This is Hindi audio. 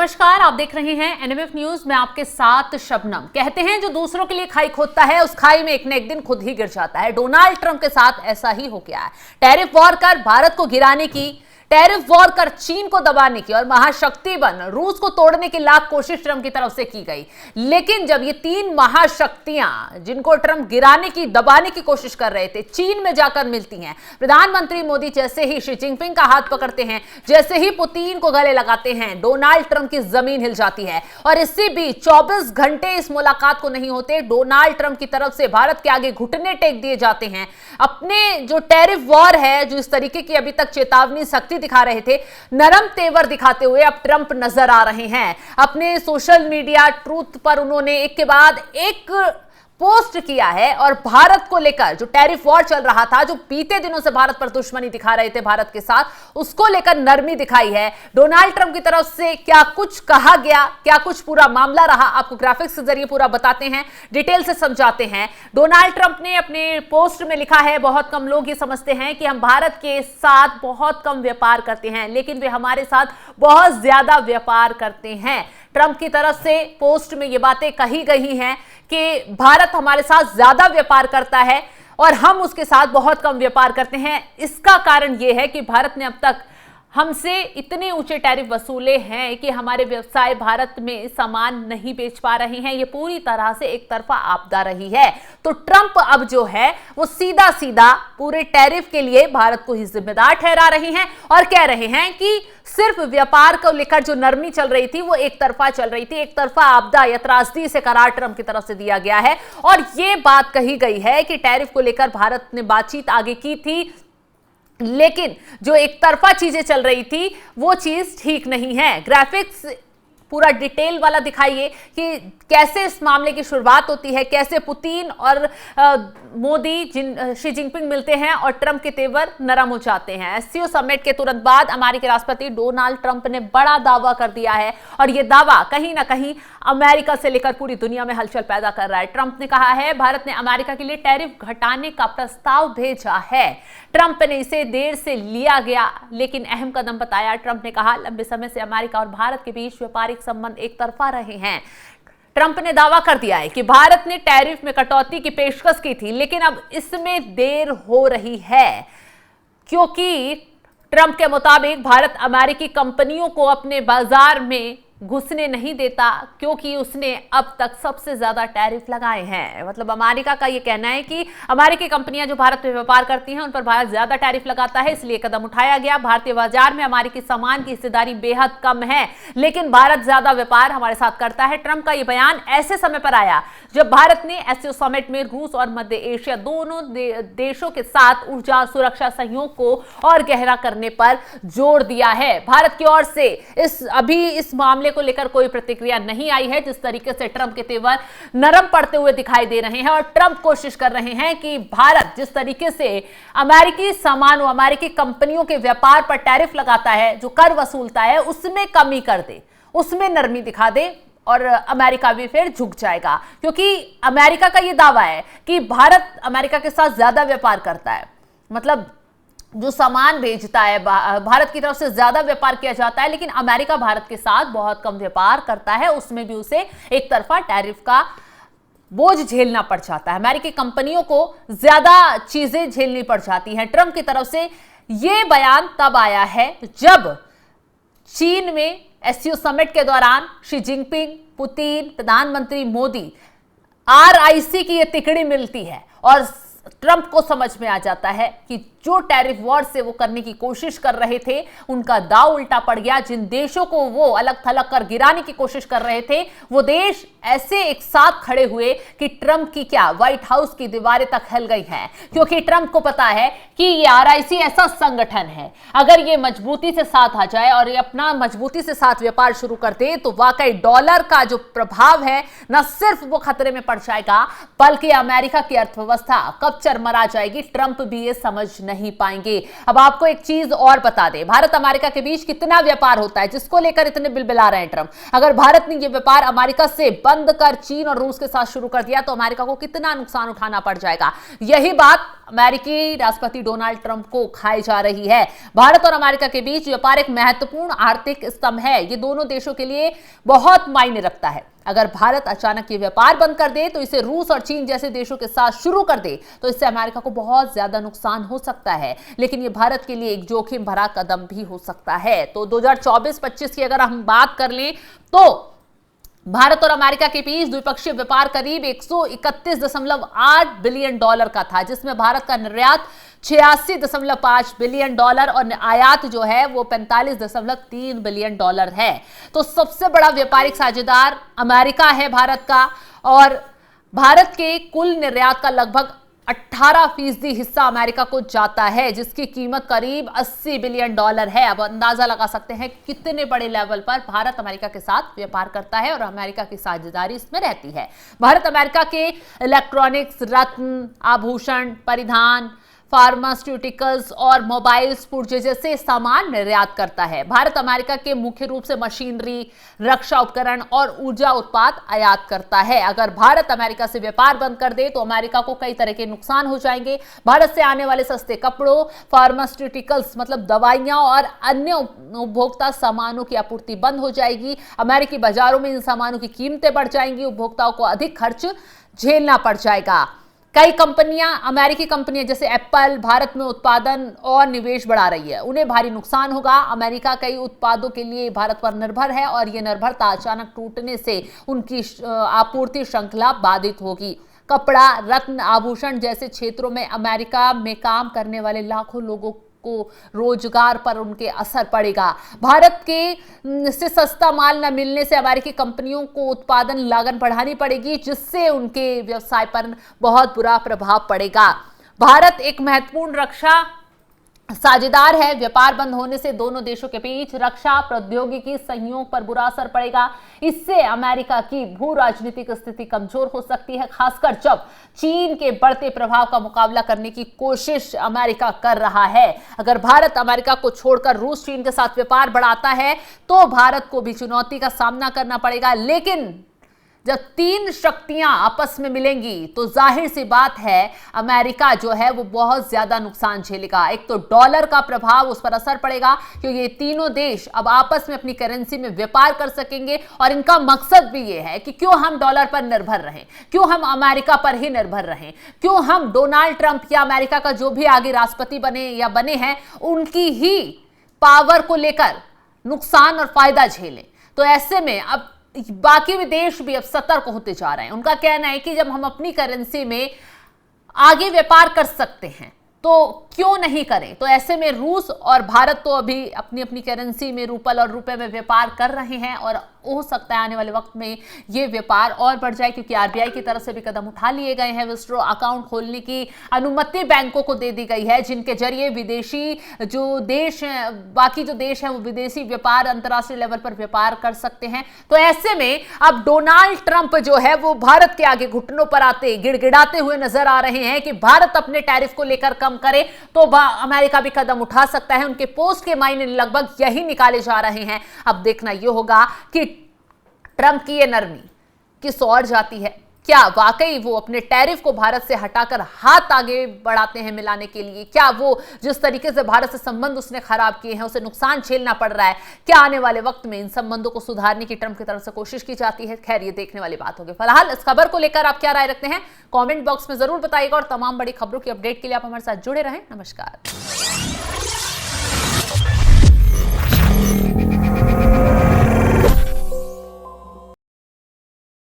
नमस्कार, आप देख रहे हैं एनएमएफ न्यूज में आपके साथ शबनम। कहते हैं जो दूसरों के लिए खाई खोदता है उस खाई में एक न एक दिन खुद ही गिर जाता है। डोनाल्ड ट्रंप के साथ ऐसा ही हो गया है। टैरिफ वॉर कर भारत को गिराने की, टैरिफ वॉर कर चीन को दबाने की और महाशक्ति बन रूस को तोड़ने की लाख कोशिश ट्रंप की तरफ से की गई। लेकिन जब ये तीन महाशक्तियां जिनको ट्रंप गिराने की, दबाने की कोशिश कर रहे थे, चीन में जाकर मिलती हैं, प्रधानमंत्री मोदी जैसे ही शी जिनपिंग का हाथ पकड़ते हैं, जैसे ही पुतिन को गले लगाते हैं, डोनाल्ड ट्रंप की जमीन हिल जाती है। और इसी बीच 24 घंटे इस मुलाकात को नहीं होते, डोनाल्ड ट्रंप की तरफ से भारत के आगे घुटने टेक दिए जाते हैं। अपने जो टैरिफ वॉर है, जो इस तरीके की अभी तक चेतावनी, सख्ती दिखा रहे थे, नरम तेवर दिखाते हुए अब ट्रंप नजर आ रहे हैं। अपने सोशल मीडिया ट्रूथ पर उन्होंने एक के बाद एक पोस्ट किया है और भारत को लेकर जो टैरिफ वॉर चल रहा था, जो बीते दिनों से भारत पर दुश्मनी दिखा रहे थे भारत के साथ, उसको लेकर नरमी दिखाई है। डोनाल्ड ट्रंप की तरफ से क्या कुछ कहा गया, क्या कुछ पूरा मामला रहा, आपको ग्राफिक्स के जरिए पूरा बताते हैं, डिटेल से समझाते हैं। डोनाल्ड ट्रंप ने अपने पोस्ट में लिखा है, बहुत कम लोग ये समझते हैं कि हम भारत के साथ बहुत कम व्यापार करते हैं, लेकिन वे हमारे साथ बहुत ज्यादा व्यापार करते हैं। ट्रंप की तरफ से पोस्ट में ये बातें कही गई हैं कि भारत हमारे साथ ज्यादा व्यापार करता है और हम उसके साथ बहुत कम व्यापार करते हैं। इसका कारण यह है कि भारत ने अब तक हमसे इतने ऊंचे टैरिफ वसूले हैं कि हमारे व्यवसाय भारत में सामान नहीं बेच पा रहे हैं। ये पूरी तरह से एक तरफा आपदा रही है। तो ट्रंप अब जो है वो सीधा सीधा पूरे टैरिफ के लिए भारत को ही जिम्मेदार ठहरा रहे हैं और कह रहे हैं कि सिर्फ व्यापार को लेकर जो नरमी चल रही थी वो एक तरफा चल रही थी, एक तरफा आपदा या त्रासदी से करार ट्रंप की तरफ से दिया गया है। और ये बात कही गई है कि टैरिफ को लेकर भारत ने बातचीत आगे की थी, लेकिन जो एक तरफा चीजें चल रही थी वो चीज ठीक नहीं है। ग्राफिक्स पूरा डिटेल वाला दिखाइए कि कैसे इस मामले की शुरुआत होती है, कैसे पुतिन और मोदी शी जिनपिंग मिलते हैं और ट्रंप के तेवर नरम हो जाते हैं। एससीओ समिट के तुरंत बाद अमेरिकी राष्ट्रपति डोनाल्ड ट्रंप ने बड़ा दावा कर दिया है और यह दावा कहीं ना कहीं अमेरिका से लेकर पूरी दुनिया में हलचल पैदा कर रहा है। ट्रंप ने कहा है भारत ने अमेरिका के लिए टैरिफ घटाने का प्रस्ताव भेजा है। ट्रंप ने इसे देर से लिया गया लेकिन अहम कदम बताया। ट्रंप ने कहा लंबे समय से अमेरिका और भारत के बीच व्यापारिक संबंध एक तरफा रहे हैं। ट्रंप ने दावा कर दिया है कि भारत ने टैरिफ में कटौती की पेशकश की थी, लेकिन अब इसमें देर हो रही है क्योंकि ट्रंप के मुताबिक भारत अमेरिकी कंपनियों को अपने बाजार में घुसने नहीं देता क्योंकि उसने अब तक सबसे ज्यादा टैरिफ लगाए हैं। मतलब अमेरिका का यह कहना है कि अमेरिकी कंपनियां जो भारत में व्यापार करती हैं उन पर भारत ज्यादा टैरिफ लगाता है, इसलिए कदम उठाया गया। भारतीय बाजार में अमेरिकी सामान की हिस्सेदारी बेहद कम है, लेकिन भारत ज्यादा व्यापार हमारे साथ करता है। ट्रंप का यह बयान ऐसे समय पर आया जब भारत ने एससीओ समिट में रूस और मध्य एशिया दोनों देशों के साथ ऊर्जा सुरक्षा सहयोग को और गहरा करने पर जोर दिया है। भारत की ओर से इस मामले को लेकर कोई प्रतिक्रिया नहीं आई है। जिस तरीके से ट्रंप के तेवर नरम पड़ते हुए दिखाई दे रहे हैं और ट्रंप कोशिश कर रहे हैं कि भारत जिस तरीके से अमेरिकी सामानों, अमेरिकी कंपनियों के व्यापार पर टैरिफ लगाता है, जो कर वसूलता है, उसमें कमी कर दे, उसमें नरमी दिखा दे और अमेरिका भी फिर झुक जाएगा। क्योंकि अमेरिका का यह दावा है कि भारत अमेरिका के साथ ज्यादा व्यापार करता है, मतलब जो सामान भेजता है भारत की तरफ से ज्यादा व्यापार किया जाता है, लेकिन अमेरिका भारत के साथ बहुत कम व्यापार करता है, उसमें भी उसे एक तरफा टैरिफ का बोझ झेलना पड़ जाता है। अमेरिकी कंपनियों को ज्यादा चीजें झेलनी पड़ जाती हैं। ट्रंप की तरफ से यह बयान तब आया है जब चीन में एससीओ समिट के दौरान शी जिनपिंग, पुतिन, प्रधानमंत्री मोदी, आरआईसी की यह तिकड़ी मिलती है और ट्रंप को समझ में आ जाता है कि जो टैरिफ वॉर से वो करने की कोशिश कर रहे थे उनका दांव उल्टा पड़ गया। जिन देशों को वो अलग थलग कर गिराने की कोशिश कर रहे थे वो देश ऐसे एक साथ खड़े हुए कि ट्रंप की क्या व्हाइट हाउस की दीवारें तक हिल गई हैं, क्योंकि ट्रंप को पता है कि ये आरआईसी ऐसा संगठन है, अगर ये मजबूती से साथ आ जाए और ये अपना मजबूती से साथ व्यापार शुरू कर दे तो वाकई डॉलर का जो प्रभाव है न सिर्फ वो खतरे में पड़ जाएगा बल्कि अमेरिका की अर्थव्यवस्था कब चरमरा जाएगी, ट्रंप भी ये समझ नहीं पाएंगे। अब आपको एक चीज और बता दें, भारत अमेरिका के बीच कितना व्यापार होता है जिसको लेकर इतने बिलबिला रहे हैं ट्रंप। अगर भारत ने ये व्यापार अमेरिका से बंद कर चीन और रूस के साथ शुरू कर दिया तो अमेरिका को कितना नुकसान उठाना पड़ जाएगा। यही बात अमेरिकी राष्ट्रपति डोनाल्ड ट्रंप को खाई जा रही है। भारत और अमेरिका के बीच व्यापार एक महत्वपूर्ण आर्थिक स्तंभ है। ये दोनों देशों के लिए बहुत मायने रखता है। अगर भारत अचानक ये व्यापार बंद कर दे तो इसे रूस और चीन जैसे देशों के साथ शुरू कर दे तो इससे अमेरिका को बहुत ज्यादा नुकसान हो सकता है, लेकिन ये भारत के लिए एक जोखिम भरा कदम भी हो सकता है। तो 2024-25 की अगर हम बात कर लें तो भारत और अमेरिका के बीच द्विपक्षीय व्यापार करीब 131.8 बिलियन डॉलर का था, जिसमें भारत का निर्यात 86.5 बिलियन डॉलर और आयात जो है वो 45.3 बिलियन डॉलर है। तो सबसे बड़ा व्यापारिक साझेदार अमेरिका है भारत का, और भारत के कुल निर्यात का लगभग 18% हिस्सा अमेरिका को जाता है, जिसकी कीमत करीब 80 बिलियन डॉलर है। अब अंदाजा लगा सकते हैं कितने बड़े लेवल पर भारत अमेरिका के साथ व्यापार करता है और अमेरिका की साझेदारी इसमें रहती है। भारत अमेरिका के इलेक्ट्रॉनिक्स, रत्न, आभूषण, परिधान, फार्मास्यूटिकल्स और मोबाइल्स, पुर्जे जैसे सामान निर्यात करता है। भारत अमेरिका के मुख्य रूप से मशीनरी, रक्षा उपकरण और ऊर्जा उत्पाद आयात करता है। अगर भारत अमेरिका से व्यापार बंद कर दे तो अमेरिका को कई तरह के नुकसान हो जाएंगे। भारत से आने वाले सस्ते कपड़ों, फार्मास्यूटिकल्स मतलब दवाइयां और अन्य उपभोक्ता सामानों की आपूर्ति बंद हो जाएगी। अमेरिकी बाजारों में इन सामानों की कीमतें बढ़ जाएंगी, उपभोक्ताओं को अधिक खर्च झेलना पड़ जाएगा। कई कंपनियां, अमेरिकी कंपनियां जैसे एप्पल भारत में उत्पादन और निवेश बढ़ा रही है, उन्हें भारी नुकसान होगा। अमेरिका कई उत्पादों के लिए भारत पर निर्भर है और यह निर्भरता अचानक टूटने से उनकी आपूर्ति श्रृंखला बाधित होगी। कपड़ा, रत्न, आभूषण जैसे क्षेत्रों में अमेरिका में काम करने वाले लाखों लोगों को रोजगार पर उनके असर पड़ेगा। भारत के से सस्ता माल न मिलने से अमेरिकी कंपनियों को उत्पादन लागत बढ़ानी पड़ेगी, जिससे उनके व्यवसाय पर बहुत बुरा प्रभाव पड़ेगा। भारत एक महत्वपूर्ण रक्षा साझेदार है। व्यापार बंद होने से दोनों देशों के बीच रक्षा प्रौद्योगिकी सहयोग पर बुरा असर पड़ेगा। इससे अमेरिका की भू राजनीतिक स्थिति कमजोर हो सकती है, खासकर जब चीन के बढ़ते प्रभाव का मुकाबला करने की कोशिश अमेरिका कर रहा है। अगर भारत अमेरिका को छोड़कर रूस, चीन के साथ व्यापार बढ़ाता है तो भारत को भी चुनौती का सामना करना पड़ेगा। लेकिन जब तीन शक्तियां आपस में मिलेंगी तो जाहिर सी बात है अमेरिका जो है वो बहुत ज्यादा नुकसान झेलेगा। एक तो डॉलर का प्रभाव, उस पर असर पड़ेगा क्योंकि ये तीनों देश अब आपस में अपनी करेंसी में व्यापार कर सकेंगे और इनका मकसद भी ये है कि क्यों हम डॉलर पर निर्भर रहें, क्यों हम अमेरिका पर ही निर्भर रहें, क्यों हम डोनाल्ड ट्रंप या अमेरिका का जो भी आगे राष्ट्रपति बने या बने हैं उनकी ही पावर को लेकर नुकसान और फायदा झेलें। तो ऐसे में अब बाकी भी देश भी अब सतर्क होते जा रहे हैं। उनका कहना है कि जब हम अपनी करेंसी में आगे व्यापार कर सकते हैं तो क्यों नहीं करें। तो ऐसे में रूस और भारत तो अभी अपनी अपनी करेंसी में रूपल और रुपए में व्यापार कर रहे हैं और हो सकता है आने वाले वक्त में ये व्यापार और बढ़ जाए, क्योंकि आरबीआई की तरफ से भी कदम उठा लिए गए हैं। विथड्रॉ अकाउंट खोलने की अनुमति बैंकों को दे दी गई है, जिनके जरिए विदेशी जो देश हैं, बाकी जो देश हैं वो विदेशी व्यापार अंतर्राष्ट्रीय लेवल पर व्यापार कर सकते हैं। तो ऐसे में अब डोनाल्ड ट्रंप जो है वो भारत के आगे घुटनों पर आते गिड़गिड़ाते हुए नजर आ रहे हैं कि भारत अपने टैरिफ को लेकर कम करे तो अमेरिका भी कदम उठा सकता है। उनके पोस्ट के मायने लगभग यही निकाले जा रहे हैं। अब देखना यह होगा कि ट्रंप की यह नरमी किस ओर जाती है। क्या वाकई वो अपने टैरिफ को भारत से हटाकर हाथ आगे बढ़ाते हैं मिलाने के लिए? क्या वो जिस तरीके से भारत से संबंध उसने खराब किए हैं, उसे नुकसान झेलना पड़ रहा है, क्या आने वाले वक्त में इन संबंधों को सुधारने की ट्रंप की तरफ से कोशिश की जाती है? खैर, ये देखने वाली बात होगी। फिलहाल इस खबर को लेकर आप क्या राय रखते हैं कमेंट बॉक्स में जरूर बताइएगा और तमाम बड़ी खबरों की अपडेट के लिए आप हमारे साथ जुड़े रहें। नमस्कार।